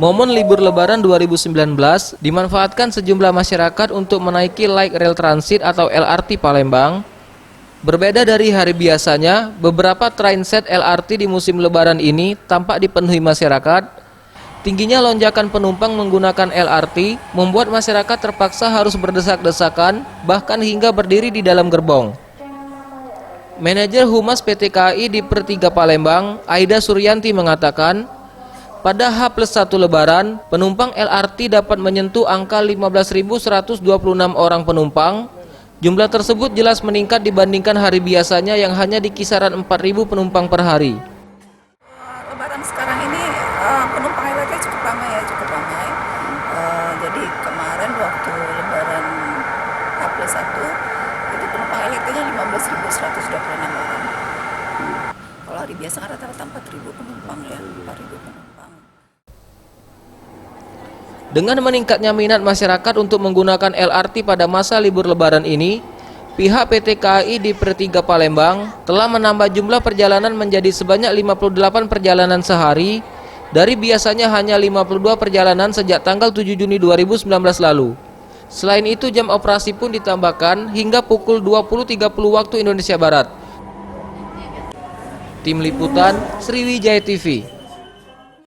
Momen libur Lebaran 2019 dimanfaatkan sejumlah masyarakat untuk menaiki Light Rail Transit atau LRT Palembang. Berbeda dari hari biasanya, beberapa trainset LRT di musim Lebaran ini tampak dipenuhi masyarakat. Tingginya lonjakan penumpang menggunakan LRT membuat masyarakat terpaksa harus berdesak-desakan, bahkan hingga berdiri di dalam gerbong. Manajer Humas PT KAI di Per3 Palembang, Aida Suryanti mengatakan, pada H+1 Lebaran, penumpang LRT dapat menyentuh angka 15.126 orang penumpang. Jumlah tersebut jelas meningkat dibandingkan hari biasanya yang hanya di kisaran 4.000 penumpang per hari. Lebaran sekarang ini penumpang LRT cukup ramai. Jadi kemarin waktu Lebaran H+1 itu penumpang LRT-nya 15.126 orang. Kalau hari biasa rata-rata 4.000 penumpang ya, 4.000 penumpang. Dengan meningkatnya minat masyarakat untuk menggunakan LRT pada masa libur Lebaran ini, pihak PT KAI di Per3 Palembang telah menambah jumlah perjalanan menjadi sebanyak 58 perjalanan sehari dari biasanya hanya 52 perjalanan sejak tanggal 7 Juni 2019 lalu. Selain itu, jam operasi pun ditambahkan hingga pukul 20.30 waktu Indonesia Barat. Tim Liputan Sriwijaya TV.